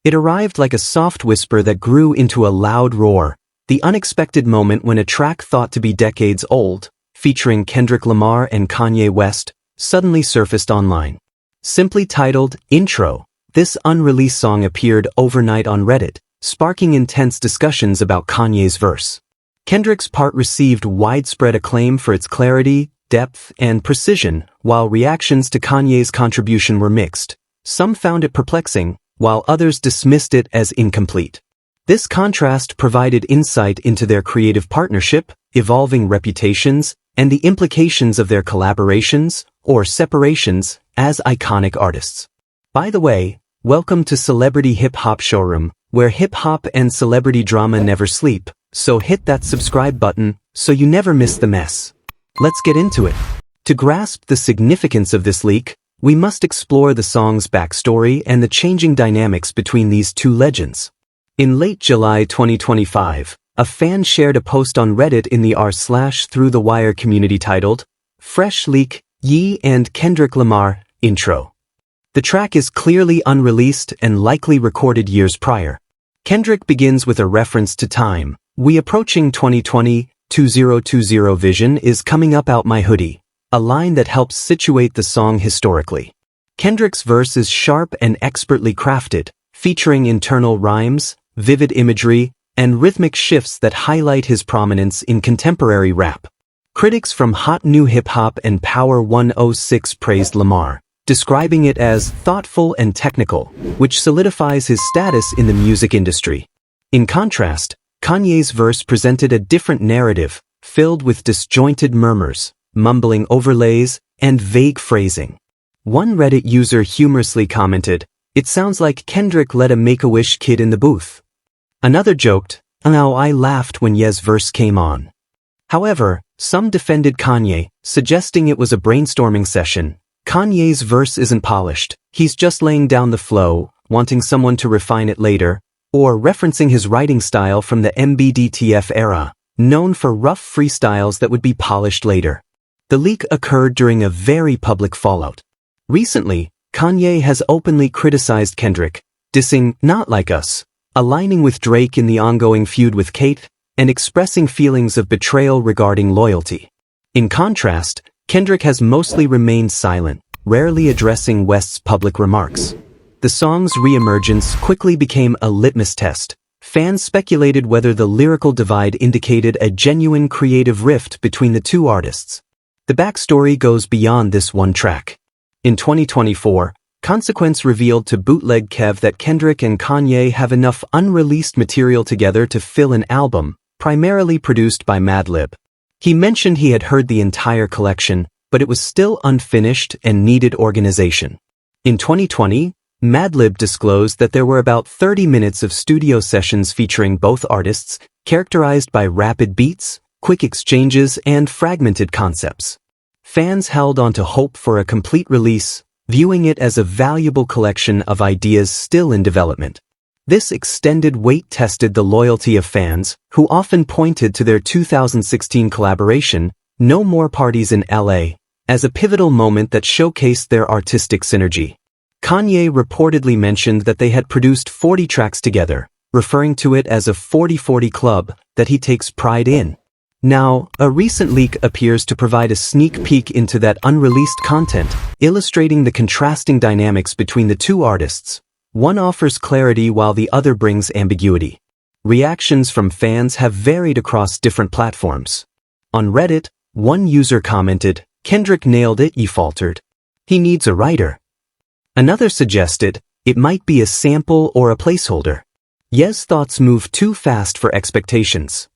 It arrived like a soft whisper that grew into a loud roar, the unexpected moment when a track thought to be decades old, featuring Kendrick Lamar and Kanye West, suddenly surfaced online. Simply titled Intro, this unreleased song appeared overnight on Reddit, sparking intense discussions about Kanye's verse. Kendrick's part received widespread acclaim for its clarity, depth, and precision, while reactions to Kanye's contribution were mixed. Some found it perplexing, while others dismissed it as incomplete. This contrast provided insight into their creative partnership, evolving reputations, and the implications of their collaborations, or separations, as iconic artists. By the way, welcome to Celebrity Hip Hop Showroom, where hip-hop and celebrity drama never sleep, so hit that subscribe button so you never miss the mess. Let's get into it. To grasp the significance of this leak, we must explore the song's backstory and the changing dynamics between these two legends. In late July 2025, a fan shared a post on Reddit in the r/Through the Wire community titled, Fresh Leak, Ye and Kendrick Lamar, Intro. The track is clearly unreleased and likely recorded years prior. Kendrick begins with a reference to time. We approaching 2020, 2020 vision is coming up out my hoodie, a line that helps situate the song historically. Kendrick's verse is sharp and expertly crafted, featuring internal rhymes, vivid imagery, and rhythmic shifts that highlight his prominence in contemporary rap. Critics from Hot New Hip Hop and Power 106 praised Lamar, describing it as thoughtful and technical, which solidifies his status in the music industry. In contrast, Kanye's verse presented a different narrative, filled with disjointed murmurs, mumbling overlays, and vague phrasing. One Reddit user humorously commented, "It sounds like Kendrick let a Make-A-Wish kid in the booth." Another joked, "Now I laughed when Ye's verse came on." However, some defended Kanye, suggesting it was a brainstorming session. Kanye's verse isn't polished, he's just laying down the flow, wanting someone to refine it later, or referencing his writing style from the MBDTF era, known for rough freestyles that would be polished later. The leak occurred during a very public fallout. Recently, Kanye has openly criticized Kendrick, dissing "Not Like Us," aligning with Drake in the ongoing feud with Kate, and expressing feelings of betrayal regarding loyalty. In contrast, Kendrick has mostly remained silent, rarely addressing West's public remarks. The song's reemergence quickly became a litmus test. Fans speculated whether the lyrical divide indicated a genuine creative rift between the two artists. The backstory goes beyond this one track. In 2024, Consequence revealed to Bootleg Kev that Kendrick and Kanye have enough unreleased material together to fill an album, primarily produced by Madlib. He mentioned he had heard the entire collection, but it was still unfinished and needed organization. In 2020, Madlib disclosed that there were about 30 minutes of studio sessions featuring both artists, characterized by rapid beats, quick exchanges, and fragmented concepts. Fans held on to hope for a complete release, viewing it as a valuable collection of ideas still in development. This extended wait tested the loyalty of fans, who often pointed to their 2016 collaboration, No More Parties in LA, as a pivotal moment that showcased their artistic synergy. Kanye reportedly mentioned that they had produced 40 tracks together, referring to it as a 40/40 club that he takes pride in. Now, a recent leak appears to provide a sneak peek into that unreleased content, illustrating the contrasting dynamics between the two artists. One offers clarity while the other brings ambiguity. Reactions from fans have varied across different platforms. On Reddit, one user commented, "Kendrick nailed it, you faltered. He needs a writer." Another suggested, "It might be a sample or a placeholder." Ye's thoughts move too fast for expectations.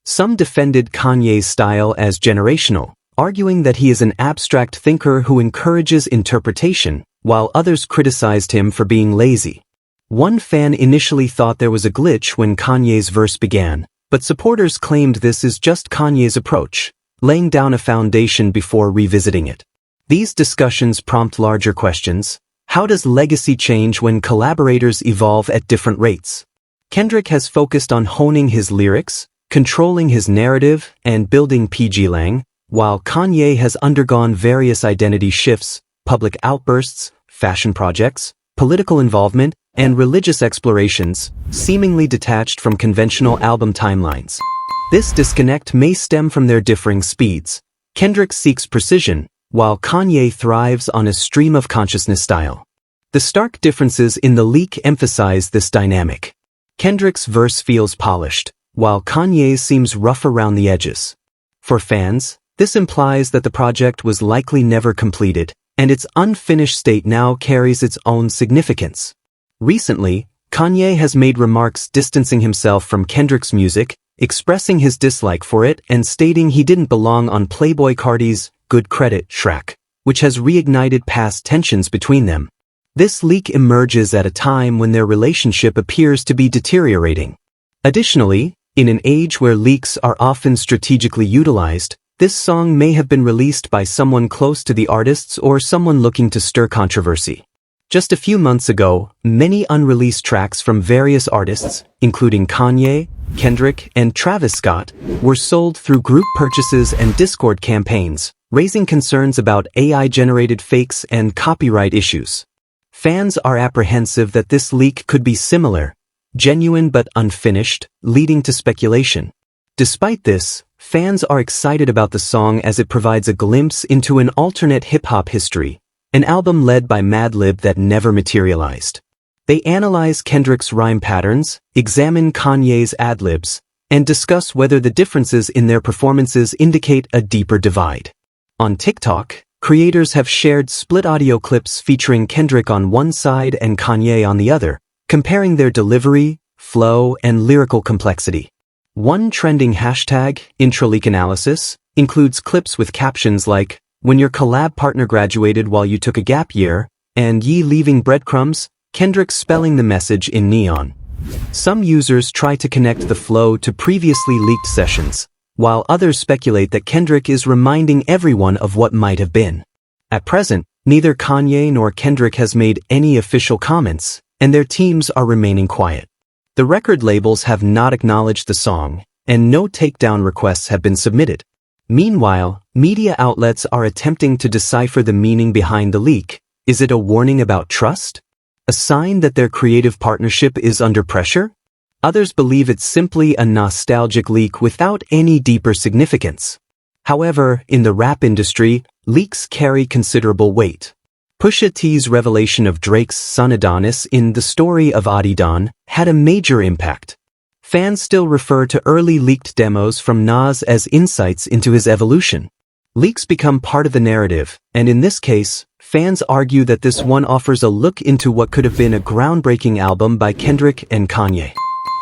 Some defended Kanye's style as generational, arguing that he is an abstract thinker who encourages interpretation, while others criticized him for being lazy. One fan initially thought there was a glitch when Kanye's verse began, but supporters claimed this is just Kanye's approach, laying down a foundation before revisiting it. These discussions prompt larger questions. How does legacy change when collaborators evolve at different rates? Kendrick has focused on honing his lyrics, controlling his narrative, and building PG Lang, while Kanye has undergone various identity shifts, public outbursts, fashion projects, political involvement, and religious explorations, seemingly detached from conventional album timelines. This disconnect may stem from their differing speeds. Kendrick seeks precision, while Kanye thrives on a stream of consciousness style. The stark differences in the leak emphasize this dynamic. Kendrick's verse feels polished, while Kanye's seems rough around the edges. For fans, this implies that the project was likely never completed, and its unfinished state now carries its own significance. Recently, Kanye has made remarks distancing himself from Kendrick's music, expressing his dislike for it and stating he didn't belong on Playboi Carti's Good Credit track, which has reignited past tensions between them. This leak emerges at a time when their relationship appears to be deteriorating. Additionally, in an age where leaks are often strategically utilized, this song may have been released by someone close to the artists or someone looking to stir controversy. Just a few months ago, many unreleased tracks from various artists, including Kanye, Kendrick, and Travis Scott, were sold through group purchases and Discord campaigns, raising concerns about AI-generated fakes and copyright issues. Fans are apprehensive that this leak could be similar, genuine but unfinished, leading to speculation. Despite this, fans are excited about the song as it provides a glimpse into an alternate hip-hop history, an album led by Madlib that never materialized. They analyze Kendrick's rhyme patterns, examine Kanye's ad-libs, and discuss whether the differences in their performances indicate a deeper divide. On TikTok, creators have shared split audio clips featuring Kendrick on one side and Kanye on the other, comparing their delivery, flow, and lyrical complexity. One trending hashtag, #IntroLeakAnalysis, includes clips with captions like, "When your collab partner graduated while you took a gap year," and "Ye leaving breadcrumbs," Kendrick spelling the message in neon. Some users try to connect the flow to previously leaked sessions, while others speculate that Kendrick is reminding everyone of what might have been. At present, neither Kanye nor Kendrick has made any official comments, and their teams are remaining quiet. The record labels have not acknowledged the song, and no takedown requests have been submitted. Meanwhile, media outlets are attempting to decipher the meaning behind the leak. Is it a warning about trust? A sign that their creative partnership is under pressure? Others believe it's simply a nostalgic leak without any deeper significance. However, in the rap industry, leaks carry considerable weight. Pusha T's revelation of Drake's son Adonis in The Story of Adidon had a major impact. Fans still refer to early leaked demos from Nas as insights into his evolution. Leaks become part of the narrative, and in this case, fans argue that this one offers a look into what could have been a groundbreaking album by Kendrick and Kanye.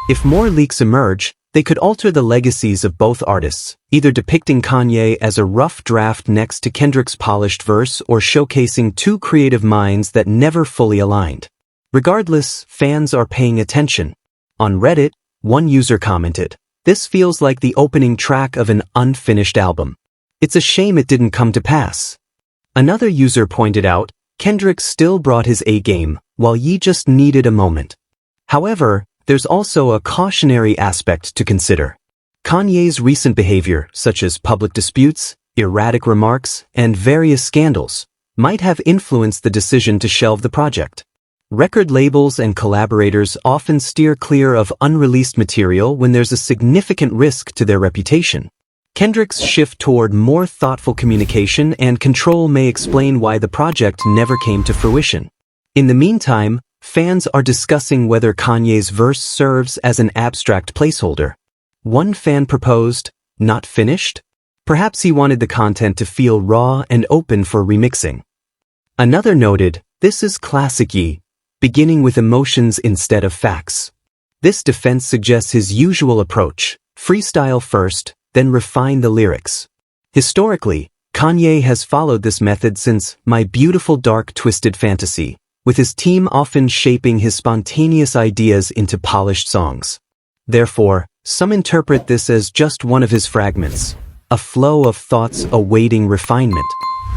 If more leaks emerge, they could alter the legacies of both artists, either depicting Kanye as a rough draft next to Kendrick's polished verse or showcasing two creative minds that never fully aligned. Regardless, fans are paying attention. On Reddit, one user commented, "This feels like the opening track of an unfinished album. It's a shame it didn't come to pass." Another user pointed out, "Kendrick still brought his A-game, while Ye just needed a moment." However, there's also a cautionary aspect to consider. Kanye's recent behavior, such as public disputes, erratic remarks, and various scandals, might have influenced the decision to shelve the project. Record labels and collaborators often steer clear of unreleased material when there's a significant risk to their reputation. Kendrick's shift toward more thoughtful communication and control may explain why the project never came to fruition. In the meantime, fans are discussing whether Kanye's verse serves as an abstract placeholder. One fan proposed, "Not finished?" Perhaps he wanted the content to feel raw and open for remixing. Another noted, "This is classic Ye, beginning with emotions instead of facts." This defense suggests his usual approach, freestyle first, then refine the lyrics. Historically, Kanye has followed this method since My Beautiful Dark Twisted Fantasy, with his team often shaping his spontaneous ideas into polished songs. Therefore, some interpret this as just one of his fragments, a flow of thoughts awaiting refinement.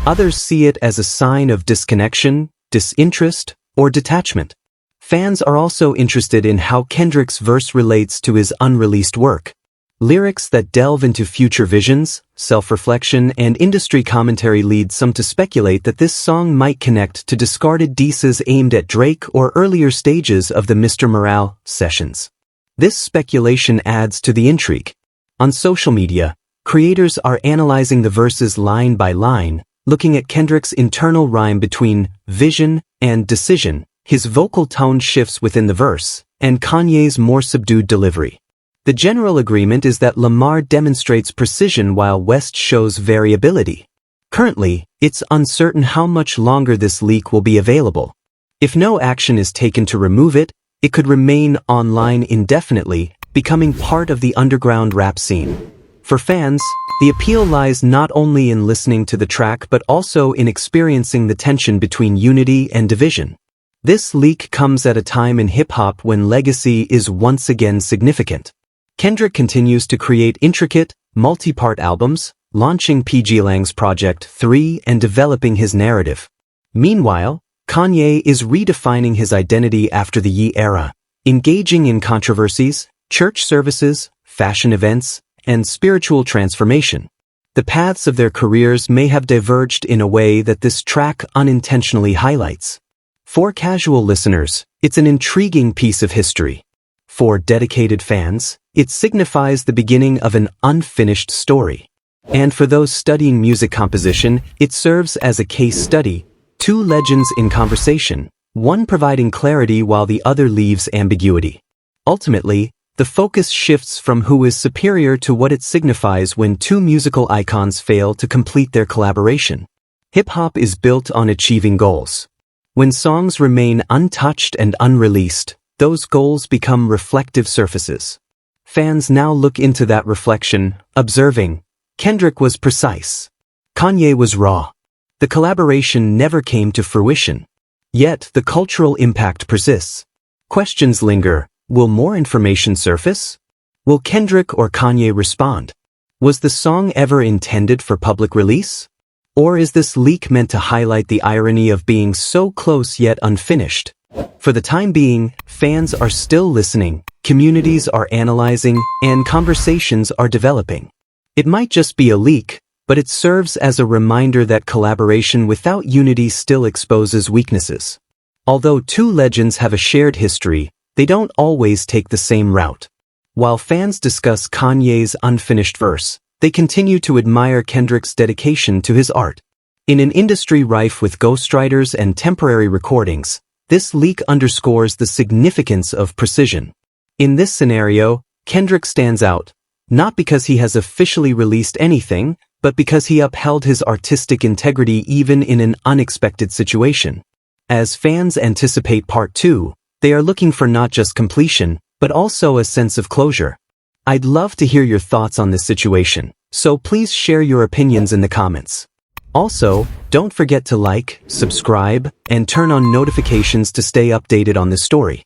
Others see it as a sign of disconnection, disinterest, or detachment. Fans are also interested in how Kendrick's verse relates to his unreleased work. Lyrics that delve into future visions, self-reflection, and industry commentary lead some to speculate that this song might connect to discarded disses aimed at Drake or earlier stages of the Mr. Morale sessions. This speculation adds to the intrigue. On social media, creators are analyzing the verses line by line, looking at Kendrick's internal rhyme between vision and decision, his vocal tone shifts within the verse, and Kanye's more subdued delivery. The general agreement is that Lamar demonstrates precision while West shows variability. Currently, it's uncertain how much longer this leak will be available. If no action is taken to remove it, it could remain online indefinitely, becoming part of the underground rap scene. For fans, the appeal lies not only in listening to the track but also in experiencing the tension between unity and division. This leak comes at a time in hip-hop when legacy is once again significant. Kendrick continues to create intricate, multi-part albums, launching PG Lang's Project 3 and developing his narrative. Meanwhile, Kanye is redefining his identity after the Ye era, engaging in controversies, church services, fashion events, and spiritual transformation. The paths of their careers may have diverged in a way that this track unintentionally highlights. For casual listeners, it's an intriguing piece of history. For dedicated fans, it signifies the beginning of an unfinished story. And for those studying music composition, it serves as a case study, two legends in conversation, one providing clarity while the other leaves ambiguity. Ultimately, the focus shifts from who is superior to what it signifies when two musical icons fail to complete their collaboration. Hip-hop is built on achieving goals. When songs remain untouched and unreleased, those goals become reflective surfaces. Fans now look into that reflection, observing, Kendrick was precise. Kanye was raw. The collaboration never came to fruition. Yet the cultural impact persists. Questions linger. Will more information surface? Will Kendrick or Kanye respond? Was the song ever intended for public release? Or is this leak meant to highlight the irony of being so close yet unfinished? For the time being, fans are still listening, communities are analyzing, and conversations are developing. It might just be a leak, but it serves as a reminder that collaboration without unity still exposes weaknesses. Although two legends have a shared history, they don't always take the same route. While fans discuss Kanye's unfinished verse, they continue to admire Kendrick's dedication to his art. In an industry rife with ghostwriters and temporary recordings, this leak underscores the significance of precision. In this scenario, Kendrick stands out, not because he has officially released anything, but because he upheld his artistic integrity even in an unexpected situation. As fans anticipate Part 2, they are looking for not just completion, but also a sense of closure. I'd love to hear your thoughts on this situation, so please share your opinions in the comments. Also, don't forget to like, subscribe, and turn on notifications to stay updated on this story.